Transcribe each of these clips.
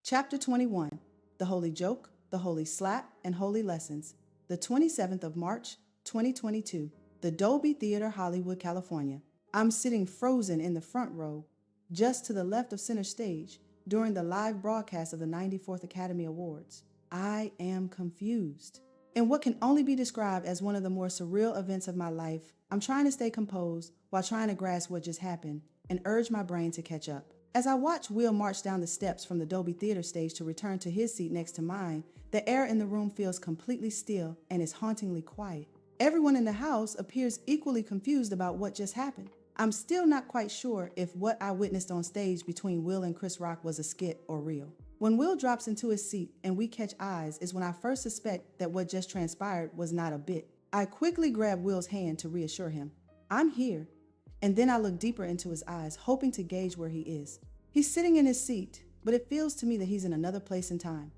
Chapter 21: The Holy Joke, the Holy Slap, and Holy Lessons. The 27th of March, 2022. The Dolby Theater, Hollywood, California. I'm sitting frozen in the front row, just to the left of center stage, during the live broadcast of the 94th Academy Awards. I am confused. In what can only be described as one of the more surreal events of my life, I'm trying to stay composed while trying to grasp what just happened and urge my brain to catch up. As I watch Will march down the steps from the Dolby Theater stage to return to his seat next to mine, the air in the room feels completely still and is hauntingly quiet. Everyone in the house appears equally confused about what just happened. I'm still not quite sure if what I witnessed on stage between Will and Chris Rock was a skit or real. When Will drops into his seat and we catch eyes is when I first suspect that what just transpired was not a bit. I quickly grab Will's hand to reassure him. I'm here. And then I look deeper into his eyes, hoping to gauge where he is. He's sitting in his seat, but it feels to me that he's in another place and time.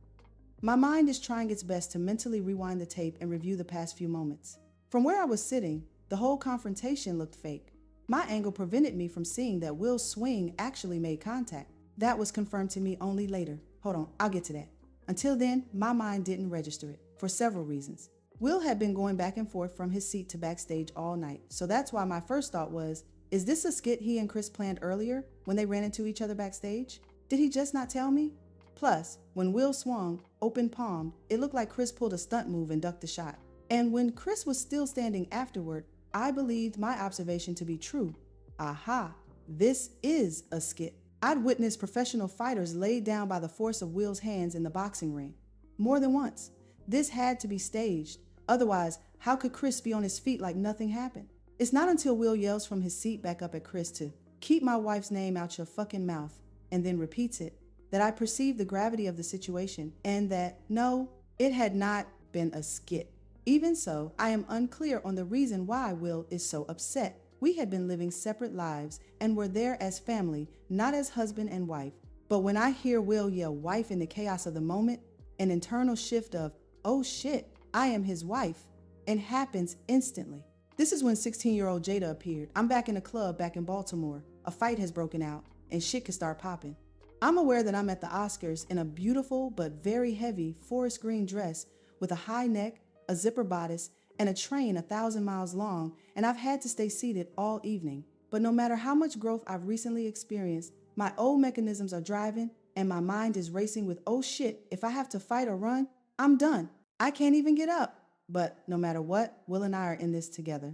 My mind is trying its best to mentally rewind the tape and review the past few moments. From where I was sitting, the whole confrontation looked fake. My angle prevented me from seeing that Will's swing actually made contact. That was confirmed to me only later. Hold on, I'll get to that. Until then, my mind didn't register it, for several reasons. Will had been going back and forth from his seat to backstage all night, so that's why my first thought was, is this a skit he and Chris planned earlier when they ran into each other backstage? Did he just not tell me? Plus, when Will swung, open-palmed, it looked like Chris pulled a stunt move and ducked the shot. And when Chris was still standing afterward, I believed my observation to be true. Aha, this is a skit. I'd witnessed professional fighters laid down by the force of Will's hands in the boxing ring. More than once. This had to be staged. Otherwise, how could Chris be on his feet like nothing happened? It's not until Will yells from his seat back up at Chris to keep my wife's name out your fucking mouth and then repeats it that I perceive the gravity of the situation and that, no, it had not been a skit. Even so, I am unclear on the reason why Will is so upset. We had been living separate lives and were there as family, not as husband and wife. But when I hear Will yell wife in the chaos of the moment, an internal shift of, oh shit, I am his wife, and happens instantly. This is when 16-year-old Jada appeared. I'm back in a club back in Baltimore. A fight has broken out, and shit can start popping. I'm aware that I'm at the Oscars in a beautiful but very heavy forest green dress with a high neck, a zipper bodice, and a train 1,000 miles long, and I've had to stay seated all evening. But no matter how much growth I've recently experienced, my old mechanisms are driving, and my mind is racing with, oh shit, if I have to fight or run, I'm done. I can't even get up. But no matter what, Will and I are in this together.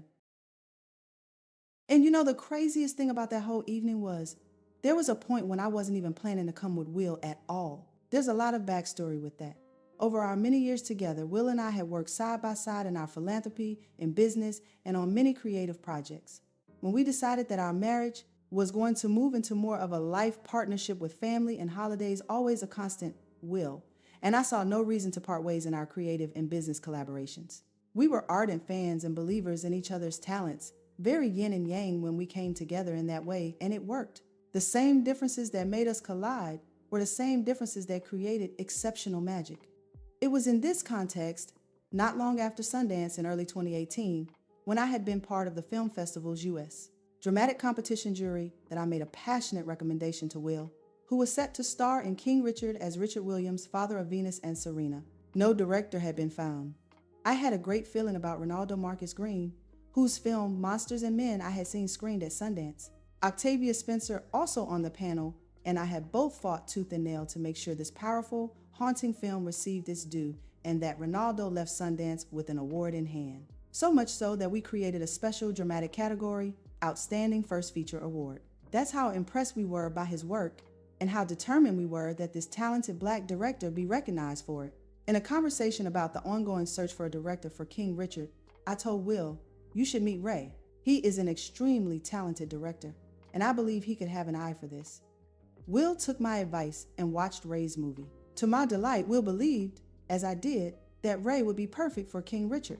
And you know, the craziest thing about that whole evening was, there was a point when I wasn't even planning to come with Will at all. There's a lot of backstory with that. Over our many years together, Will and I had worked side by side in our philanthropy, in business, and on many creative projects. When we decided that our marriage was going to move into more of a life partnership with family and holidays, always a constant Will. And I saw no reason to part ways in our creative and business collaborations. We were ardent fans and believers in each other's talents, very yin and yang when we came together in that way, and it worked. The same differences that made us collide were the same differences that created exceptional magic. It was in this context, not long after Sundance in early 2018, when I had been part of the film festival's U.S. dramatic competition jury, that I made a passionate recommendation to Will, who was set to star in King Richard as Richard Williams, father of Venus and Serena. No director had been found. I had a great feeling about Ronaldo Marcus Green, whose film Monsters and Men I had seen screened at Sundance. Octavia Spencer also on the panel, and I had both fought tooth and nail to make sure this powerful, haunting film received its due and that Ronaldo left Sundance with an award in hand. So much so that we created a special dramatic category, Outstanding First Feature Award. That's how impressed we were by his work and how determined we were that this talented Black director be recognized for it. In a conversation about the ongoing search for a director for King Richard, I told Will, you should meet Ray. He is an extremely talented director, and I believe he could have an eye for this. Will took my advice and watched Ray's movie. To my delight, Will believed, as I did, that Ray would be perfect for King Richard.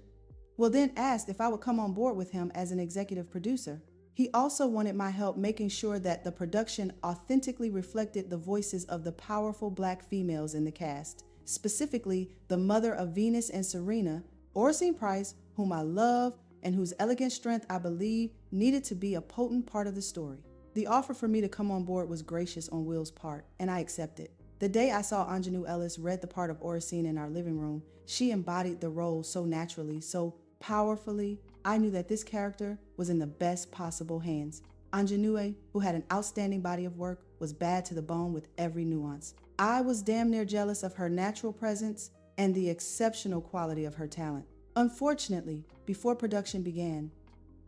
Will then asked if I would come on board with him as an executive producer. He also wanted my help making sure that the production authentically reflected the voices of the powerful Black females in the cast, specifically the mother of Venus and Serena, Oracene Price, whom I love and whose elegant strength I believe needed to be a potent part of the story. The offer for me to come on board was gracious on Will's part, and I accepted. The day I saw Anjanou Ellis read the part of Oracene in our living room, she embodied the role so naturally, so powerfully. I knew that this character was in the best possible hands. Anjanou, who had an outstanding body of work, was bad to the bone with every nuance. I was damn near jealous of her natural presence and the exceptional quality of her talent. Unfortunately, before production began,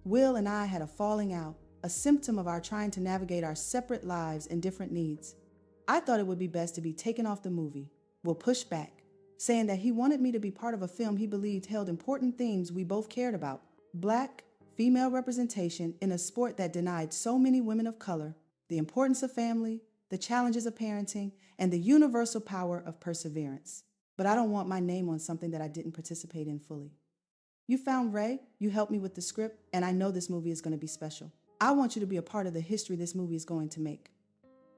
Will and I had a falling out, a symptom of our trying to navigate our separate lives and different needs. I thought it would be best to be taken off the movie. Will pushed back, saying that he wanted me to be part of a film he believed held important themes we both cared about: Black, female representation in a sport that denied so many women of color, the importance of family, the challenges of parenting, and the universal power of perseverance. But I don't want my name on something that I didn't participate in fully. You found Ray, you helped me with the script, and I know this movie is going to be special. I want you to be a part of the history this movie is going to make.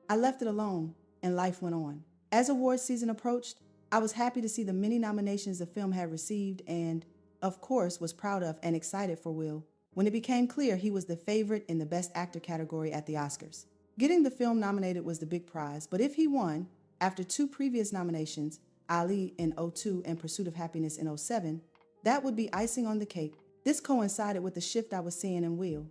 I left it alone, and life went on. As awards season approached, I was happy to see the many nominations the film had received and, of course, was proud of and excited for Will when it became clear he was the favorite in the Best Actor category at the Oscars. Getting the film nominated was the big prize, but if he won, after 2 previous nominations, Ali in '02 and Pursuit of Happiness in '07, that would be icing on the cake. This coincided with the shift I was seeing in Will.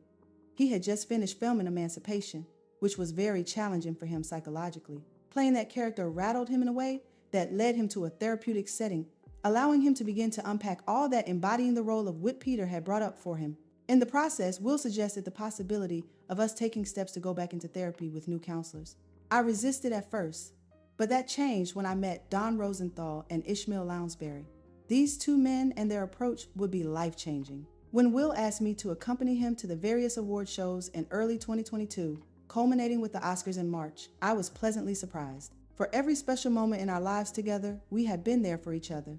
He had just finished filming Emancipation, which was very challenging for him psychologically. Playing that character rattled him in a way that led him to a therapeutic setting, allowing him to begin to unpack all that embodying the role of Whit Peter had brought up for him. In the process, Will suggested the possibility of us taking steps to go back into therapy with new counselors. I resisted at first, but that changed when I met Don Rosenthal and Ishmael Lounsbury. These 2 men and their approach would be life-changing. When Will asked me to accompany him to the various award shows in early 2022, culminating with the Oscars in March, I was pleasantly surprised. For every special moment in our lives together, we had been there for each other.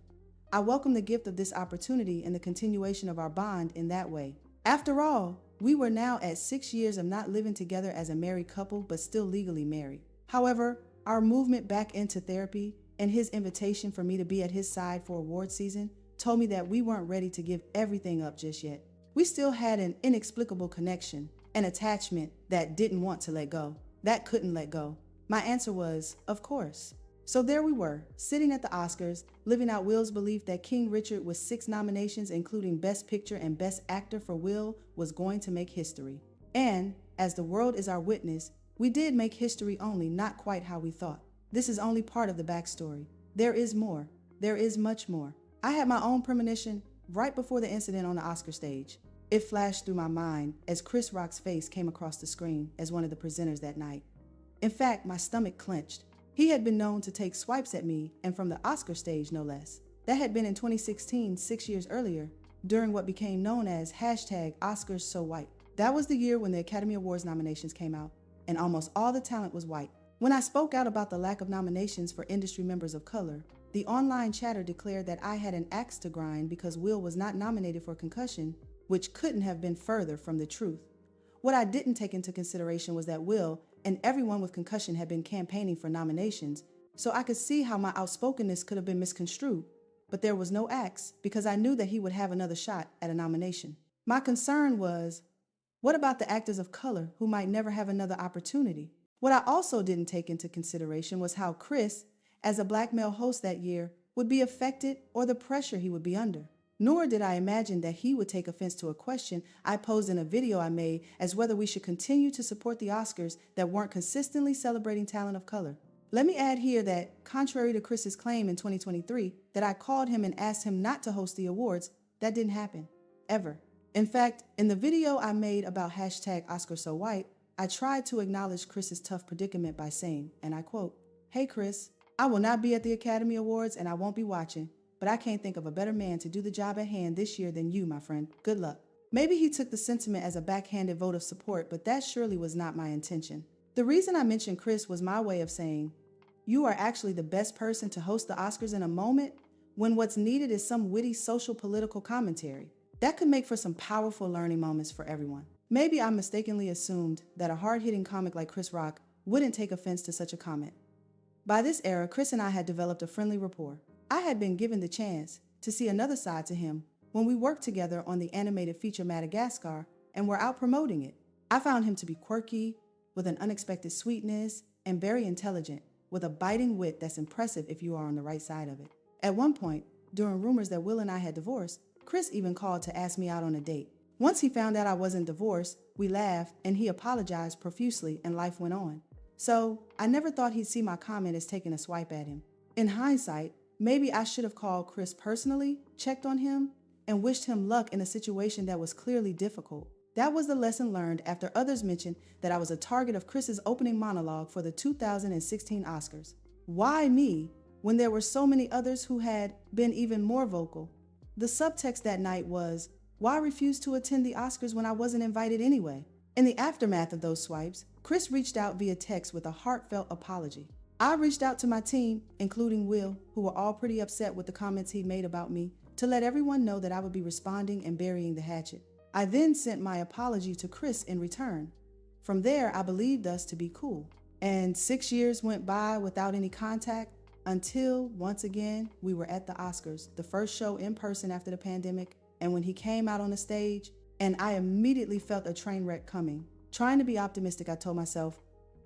I welcome the gift of this opportunity and the continuation of our bond in that way. After all, we were now at 6 years of not living together as a married couple, but still legally married. However, our movement back into therapy and his invitation for me to be at his side for award season told me that we weren't ready to give everything up just yet. We still had an inexplicable connection, an attachment that didn't want to let go, that couldn't let go. My answer was, of course. So there we were, sitting at the Oscars, living out Will's belief that King Richard, with 6 nominations, including Best Picture and Best Actor for Will, was going to make history. And, as the world is our witness, we did make history, only not quite how we thought. This is only part of the backstory. There is more. There is much more. I had my own premonition right before the incident on the Oscar stage. It flashed through my mind as Chris Rock's face came across the screen as one of the presenters that night. In fact, my stomach clenched. He had been known to take swipes at me, and from the Oscar stage, no less. That had been in 2016, 6 years earlier, during what became known as #OscarsSoWhite. That was the year when the Academy Awards nominations came out, and almost all the talent was white. When I spoke out about the lack of nominations for industry members of color, the online chatter declared that I had an axe to grind because Will was not nominated for Concussion, which couldn't have been further from the truth. What I didn't take into consideration was that Will and everyone with Concussion had been campaigning for nominations, so I could see how my outspokenness could have been misconstrued. But there was no axe because I knew that he would have another shot at a nomination. My concern was, what about the actors of color who might never have another opportunity? What I also didn't take into consideration was how Chris, as a black male host that year, would be affected or the pressure he would be under. Nor did I imagine that he would take offense to a question I posed in a video I made as whether we should continue to support the Oscars that weren't consistently celebrating talent of color. Let me add here that, contrary to Chris's claim in 2023 that I called him and asked him not to host the awards, that didn't happen. Ever. In fact, in the video I made about #OscarsSoWhite, I tried to acknowledge Chris's tough predicament by saying, and I quote, "Hey Chris, I will not be at the Academy Awards and I won't be watching, but I can't think of a better man to do the job at hand this year than you, my friend. Good luck." Maybe he took the sentiment as a backhanded vote of support, but that surely was not my intention. The reason I mentioned Chris was my way of saying, you are actually the best person to host the Oscars in a moment when what's needed is some witty social political commentary. That could make for some powerful learning moments for everyone. Maybe I mistakenly assumed that a hard-hitting comic like Chris Rock wouldn't take offense to such a comment. By this era, Chris and I had developed a friendly rapport. I had been given the chance to see another side to him when we worked together on the animated feature Madagascar and were out promoting it. I found him to be quirky, with an unexpected sweetness, and very intelligent, with a biting wit that's impressive if you are on the right side of it. At one point, during rumors that Will and I had divorced, Chris even called to ask me out on a date. Once he found out I wasn't divorced, we laughed and he apologized profusely and life went on. So, I never thought he'd see my comment as taking a swipe at him. In hindsight, maybe I should have called Chris personally, checked on him, and wished him luck in a situation that was clearly difficult. That was the lesson learned after others mentioned that I was a target of Chris's opening monologue for the 2016 Oscars. Why me, when there were so many others who had been even more vocal? The subtext that night was, why refuse to attend the Oscars when I wasn't invited anyway? In the aftermath of those swipes, Chris reached out via text with a heartfelt apology. I reached out to my team, including Will, who were all pretty upset with the comments he made about me, to let everyone know that I would be responding and burying the hatchet. I then sent my apology to Chris in return. From there, I believed us to be cool. And 6 years went by without any contact until, once again, we were at the Oscars, the first show in person after the pandemic, and when he came out on the stage, and I immediately felt a train wreck coming. Trying to be optimistic, I told myself,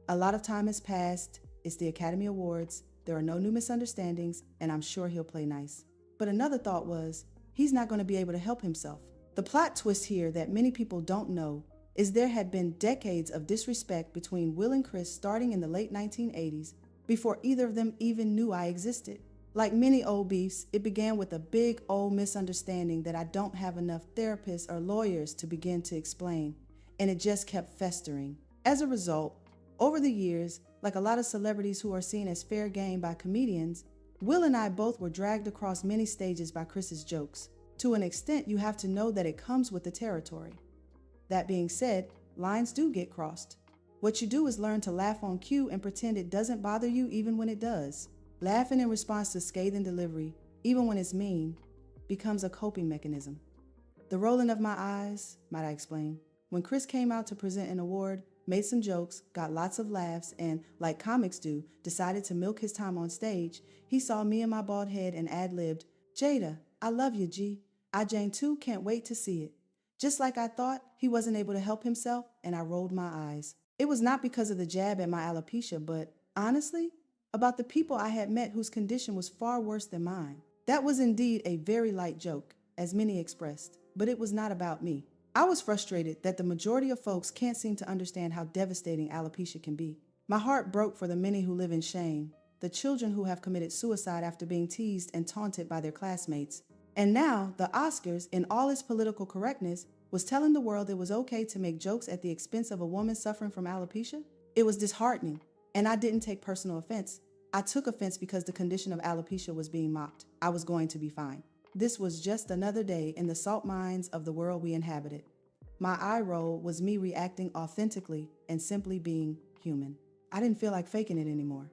a lot of time has passed, it's the Academy Awards, there are no new misunderstandings, and I'm sure he'll play nice. But another thought was, he's not going to be able to help himself. The plot twist here that many people don't know is there had been decades of disrespect between Will and Chris starting in the late 1980s before either of them even knew I existed. Like many old beefs, it began with a big old misunderstanding that I don't have enough therapists or lawyers to begin to explain, and it just kept festering. As a result, over the years, like a lot of celebrities who are seen as fair game by comedians, Will and I both were dragged across many stages by Chris's jokes. To an extent, you have to know that it comes with the territory. That being said, lines do get crossed. What you do is learn to laugh on cue and pretend it doesn't bother you even when it does. Laughing in response to scathing delivery, even when it's mean, becomes a coping mechanism. The rolling of my eyes, might I explain, when Chris came out to present an award, made some jokes, got lots of laughs, and, like comics do, decided to milk his time on stage, he saw me and my bald head and ad-libbed, "Jada, I love you, G. I, Jane, too, can't wait to see it." Just like I thought, he wasn't able to help himself, and I rolled my eyes. It was not because of the jab at my alopecia, but, honestly, about the people I had met whose condition was far worse than mine. That was indeed a very light joke, as many expressed, but it was not about me. I was frustrated that the majority of folks can't seem to understand how devastating alopecia can be. My heart broke for the many who live in shame, the children who have committed suicide after being teased and taunted by their classmates. And now, the Oscars, in all its political correctness, was telling the world it was okay to make jokes at the expense of a woman suffering from alopecia? It was disheartening, and I didn't take personal offense. I took offense because the condition of alopecia was being mocked. I was going to be fine. This was just another day in the salt mines of the world we inhabited. My eye roll was me reacting authentically and simply being human. I didn't feel like faking it anymore.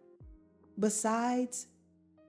Besides,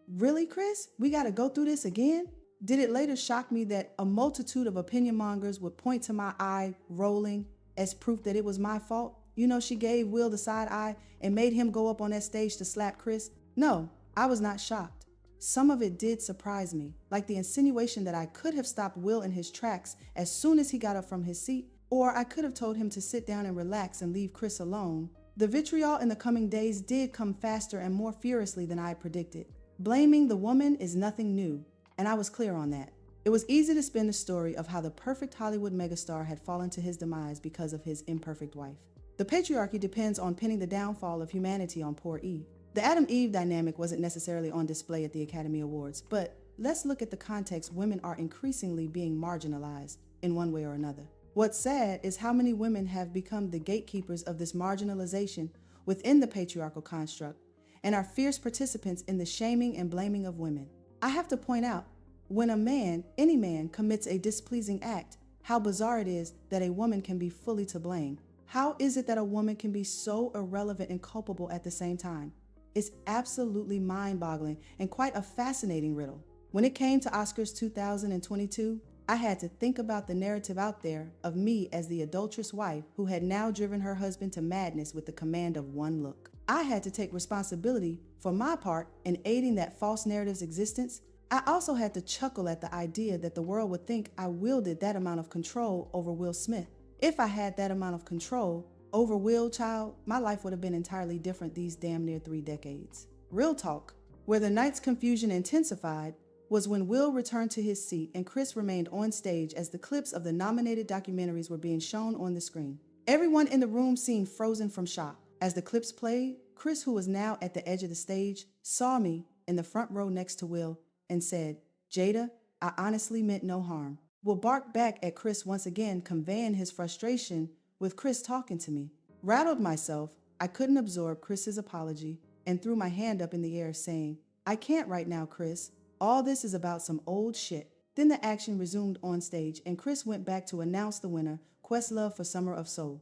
really, Chris? We gotta go through this again? Did it later shock me that a multitude of opinion mongers would point to my eye rolling as proof that it was my fault? You know, she gave Will the side eye and made him go up on that stage to slap Chris. No, I was not shocked. Some of it did surprise me, like the insinuation that I could have stopped Will in his tracks as soon as he got up from his seat, or I could have told him to sit down and relax and leave Chris alone. The vitriol in the coming days did come faster and more furiously than I had predicted. Blaming the woman is nothing new, and I was clear on that. It was easy to spin the story of how the perfect Hollywood megastar had fallen to his demise because of his imperfect wife. The patriarchy depends on pinning the downfall of humanity on poor Eve. The Adam-Eve dynamic wasn't necessarily on display at the Academy Awards, but let's look at the context women are increasingly being marginalized in one way or another. What's sad is how many women have become the gatekeepers of this marginalization within the patriarchal construct and are fierce participants in the shaming and blaming of women. I have to point out, when a man, any man, commits a displeasing act, how bizarre it is that a woman can be fully to blame. How is it that a woman can be so irrelevant and culpable at the same time? It's absolutely mind-boggling and quite a fascinating riddle. When it came to Oscars 2022, I had to think about the narrative out there of me as the adulterous wife who had now driven her husband to madness with the command of one look. I had to take responsibility for my part in aiding that false narrative's existence. I also had to chuckle at the idea that the world would think I wielded that amount of control over Will Smith. If I had that amount of control over Will, child, my life would have been entirely different these damn near 3 decades. Real talk. Where the night's confusion intensified was when Will returned to his seat and Chris remained on stage as the clips of the nominated documentaries were being shown on the screen. Everyone in the room seemed frozen from shock. As the clips played, Chris, who was now at the edge of the stage, saw me in the front row next to Will and said, "Jada, I honestly meant no harm." Will barked back at Chris once again, conveying his frustration with Chris talking to me. Rattled myself, I couldn't absorb Chris's apology and threw my hand up in the air saying, "I can't right now, Chris. All this is about some old shit." Then the action resumed on stage and Chris went back to announce the winner, Questlove for Summer of Soul.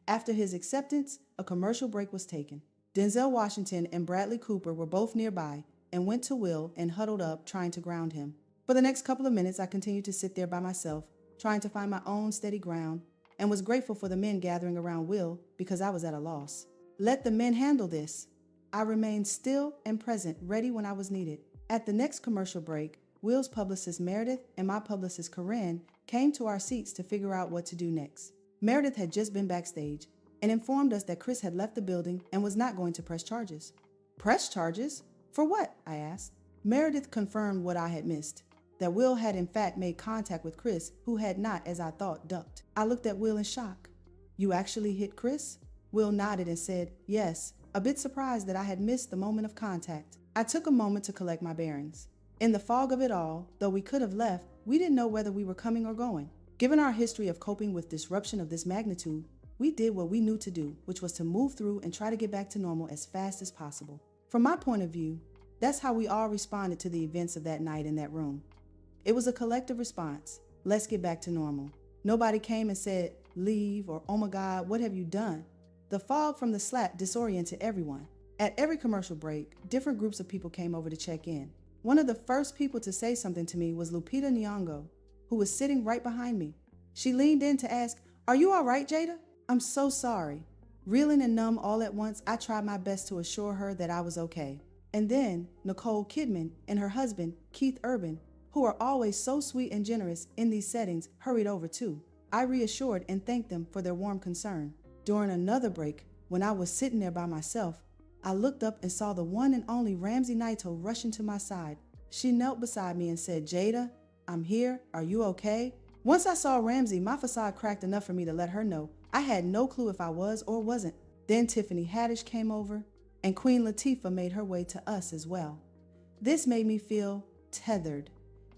After his acceptance, a commercial break was taken. Denzel Washington and Bradley Cooper were both nearby and went to Will and huddled up, trying to ground him. For the next couple of minutes, I continued to sit there by myself, trying to find my own steady ground, and was grateful for the men gathering around Will because I was at a loss. Let the men handle this. I remained still and present, ready when I was needed. At the next commercial break, Will's publicist Meredith and my publicist Corinne came to our seats to figure out what to do next. Meredith had just been backstage and informed us that Chris had left the building and was not going to press charges. Press charges? For what? I asked. Meredith confirmed what I had missed, that Will had in fact made contact with Chris, who had not, as I thought, ducked. I looked at Will in shock. "You actually hit Chris?" Will nodded and said, "Yes," a bit surprised that I had missed the moment of contact. I took a moment to collect my bearings. In the fog of it all, though we could have left, we didn't know whether we were coming or going. Given our history of coping with disruption of this magnitude, we did what we knew to do, which was to move through and try to get back to normal as fast as possible. From my point of view, that's how we all responded to the events of that night in that room. It was a collective response. Let's get back to normal. Nobody came and said, "Leave," or "Oh my God, what have you done?" The fog from the slap disoriented everyone. At every commercial break, different groups of people came over to check in. One of the first people to say something to me was Lupita Nyong'o, who was sitting right behind me. She leaned in to ask, "Are you all right, Jada?" "I'm so sorry." Reeling and numb all at once, I tried my best to assure her that I was okay. And then Nicole Kidman and her husband, Keith Urban, who are always so sweet and generous in these settings, hurried over too. I reassured and thanked them for their warm concern. During another break, when I was sitting there by myself, I looked up and saw the one and only Ramsey Naito rushing to my side. She knelt beside me and said, "Jada, I'm here. Are you okay?" Once I saw Ramsey, my facade cracked enough for me to let her know I had no clue if I was or wasn't. Then Tiffany Haddish came over, and Queen Latifah made her way to us as well. This made me feel tethered,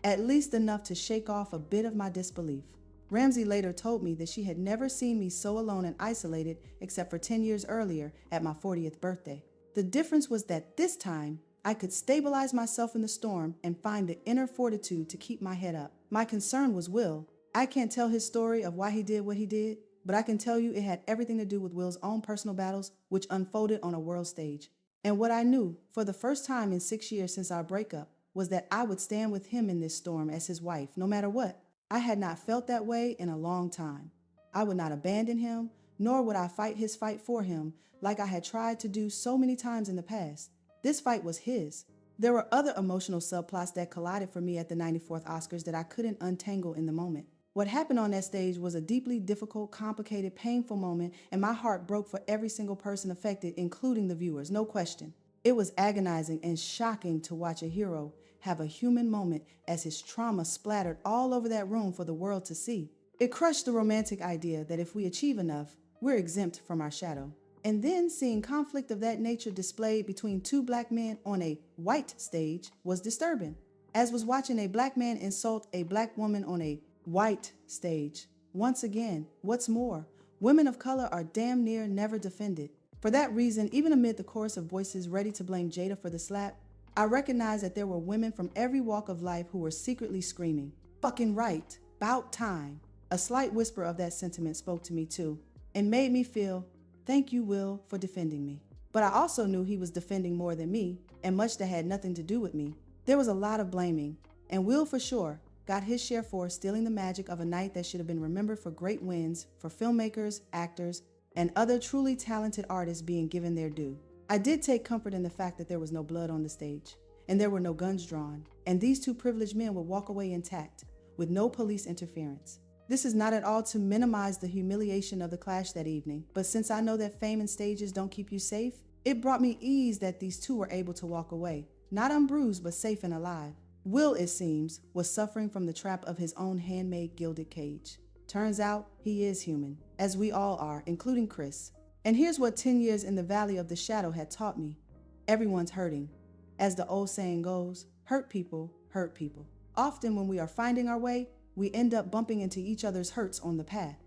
at least enough to shake off a bit of my disbelief. Ramsey later told me that she had never seen me so alone and isolated except for 10 years earlier at my 40th birthday. The difference was that this time, I could stabilize myself in the storm and find the inner fortitude to keep my head up. My concern was Will. I can't tell his story of why he did what he did, but I can tell you it had everything to do with Will's own personal battles, which unfolded on a world stage. And what I knew, for the first time in 6 years since our breakup, was that I would stand with him in this storm as his wife, no matter what. I had not felt that way in a long time. I would not abandon him, nor would I fight his fight for him like I had tried to do so many times in the past. This fight was his. There were other emotional subplots that collided for me at the 94th Oscars that I couldn't untangle in the moment. What happened on that stage was a deeply difficult, complicated, painful moment, and my heart broke for every single person affected, including the viewers, no question. It was agonizing and shocking to watch a hero have a human moment as his trauma splattered all over that room for the world to see. It crushed the romantic idea that if we achieve enough, we're exempt from our shadow. And then seeing conflict of that nature displayed between two black men on a white stage was disturbing, as was watching a black man insult a black woman on a white stage. Once again, what's more, women of color are damn near never defended. For that reason, even amid the chorus of voices ready to blame Jada for the slap, I recognized that there were women from every walk of life who were secretly screaming, "Fucking right, 'bout time." A slight whisper of that sentiment spoke to me too, and made me feel, thank you, Will, for defending me. But I also knew he was defending more than me, and much that had nothing to do with me. There was a lot of blaming, and Will for sure got his share for stealing the magic of a night that should have been remembered for great wins for filmmakers, actors, and other truly talented artists being given their due. I did take comfort in the fact that there was no blood on the stage, and there were no guns drawn, and these two privileged men would walk away intact, with no police interference. This is not at all to minimize the humiliation of the clash that evening, but since I know that fame and stages don't keep you safe, It brought me ease that these two were able to walk away, not unbruised but safe and alive. Will, it seems, was suffering from the trap of his own handmade gilded cage. Turns out he is human, as we all are, including Chris. And here's what 10 years in the Valley of the Shadow had taught me. Everyone's hurting. As the old saying goes, hurt people hurt people. Often when we are finding our way, we end up bumping into each other's hurts on the path.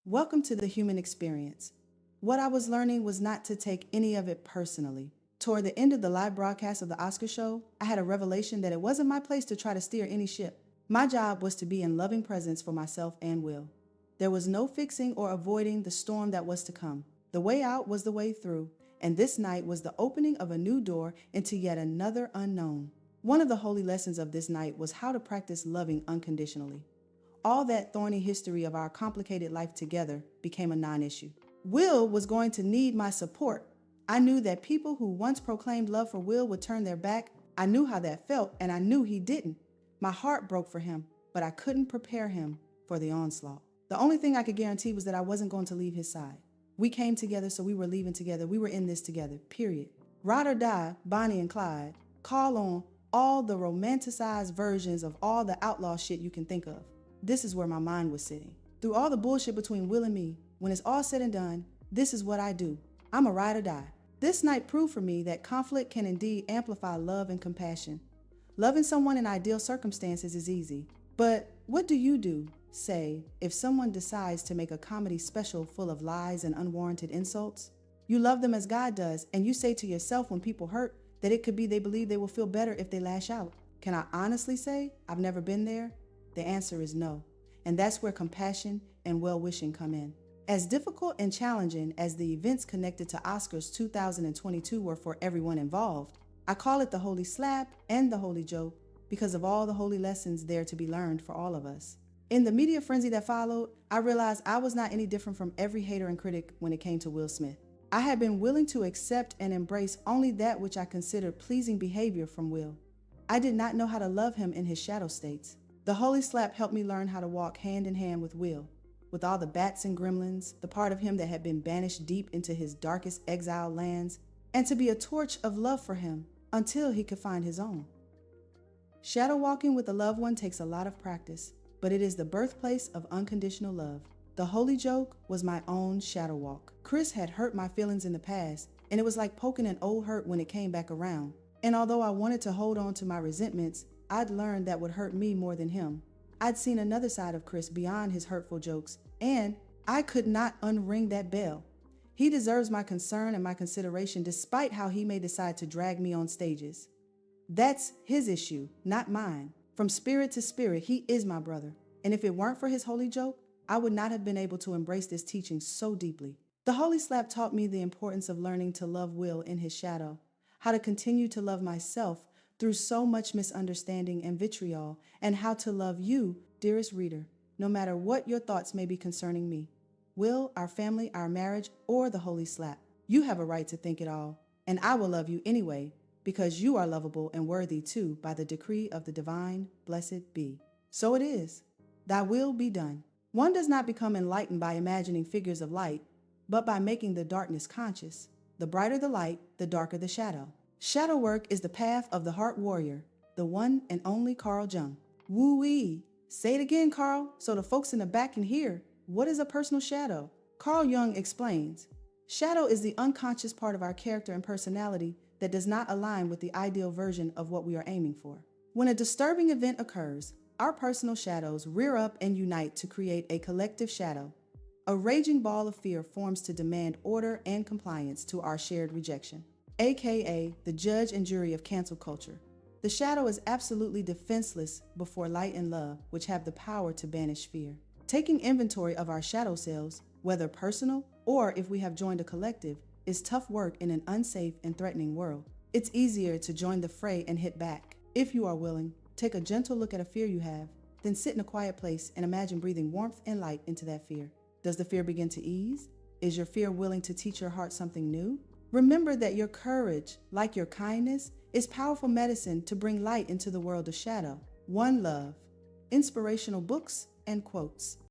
Welcome to the human experience. What I was learning was not to take any of it personally. Toward the end of the live broadcast of the Oscar show, I had a revelation that it wasn't my place to try to steer any ship. My job was to be in loving presence for myself and Will. There was no fixing or avoiding the storm that was to come. The way out was the way through, and this night was the opening of a new door into yet another unknown. One of the holy lessons of this night was how to practice loving unconditionally. All that thorny history of our complicated life together became a non-issue. Will was going to need my support. I knew that people who once proclaimed love for Will would turn their back. I knew how that felt, and I knew he didn't. My heart broke for him, but I couldn't prepare him for the onslaught. The only thing I could guarantee was that I wasn't going to leave his side. We came together, so we were leaving together. We were in this together, period. Ride or die, Bonnie and Clyde. Call on all the romanticized versions of all the outlaw shit you can think of. This is where my mind was sitting. Through all the bullshit between Will and me, when it's all said and done, this is what I do. I'm a ride or die. This night proved for me that conflict can indeed amplify love and compassion. Loving someone in ideal circumstances is easy. But what do you do, say, if someone decides to make a comedy special full of lies and unwarranted insults? You love them as God does, and you say to yourself when people hurt that it could be they believe they will feel better if they lash out. Can I honestly say I've never been there? The answer is no. And that's where compassion and well-wishing come in. As difficult and challenging as the events connected to Oscars 2022 were for everyone involved, I call it the holy slap and the holy joke because of all the holy lessons there to be learned for all of us. In the media frenzy that followed, I realized I was not any different from every hater and critic when it came to Will Smith. I had been willing to accept and embrace only that which I considered pleasing behavior from Will. I did not know how to love him in his shadow states. The holy slap helped me learn how to walk hand in hand with Will, with all the bats and gremlins, the part of him that had been banished deep into his darkest exile lands, and to be a torch of love for him until he could find his own. Shadow walking with a loved one takes a lot of practice, but it is the birthplace of unconditional love. The holy joke was my own shadow walk. Chris had hurt my feelings in the past, and it was like poking an old hurt when it came back around. And although I wanted to hold on to my resentments, I'd learned that would hurt me more than him. I'd seen another side of Chris beyond his hurtful jokes, and I could not unring that bell. He deserves my concern and my consideration despite how he may decide to drag me on stages. That's his issue, not mine. From spirit to spirit, he is my brother. And if it weren't for his holy joke, I would not have been able to embrace this teaching so deeply. The holy slap taught me the importance of learning to love Will in his shadow, how to continue to love myself through so much misunderstanding and vitriol, and how to love you, dearest reader, no matter what your thoughts may be concerning me. Will, our family, our marriage, or the holy slap. You have a right to think it all, and I will love you anyway, because you are lovable and worthy too by the decree of the divine, blessed be. So it is. Thy will be done. One does not become enlightened by imagining figures of light, but by making the darkness conscious. The brighter the light, the darker the shadow. Shadow work is the path of the heart warrior, the one and only Carl Jung. Woo-wee. Say it again, Carl, so the folks in the back can hear. What is a personal shadow? Carl Jung explains, shadow is the unconscious part of our character and personality that does not align with the ideal version of what we are aiming for. When a disturbing event occurs, our personal shadows rear up and unite to create a collective shadow. A raging ball of fear forms to demand order and compliance to our shared rejection, aka the judge and jury of cancel culture. The shadow is absolutely defenseless before light and love, which have the power to banish fear. Taking inventory of our shadow selves, whether personal or if we have joined a collective, is tough work in an unsafe and threatening world. It's easier to join the fray and hit back. If you are willing, take a gentle look at a fear you have, then sit in a quiet place and imagine breathing warmth and light into that fear. Does the fear begin to ease? Is your fear willing to teach your heart something new? Remember that your courage, like your kindness, is powerful medicine to bring light into the world of shadow. One love. Inspirational books and quotes.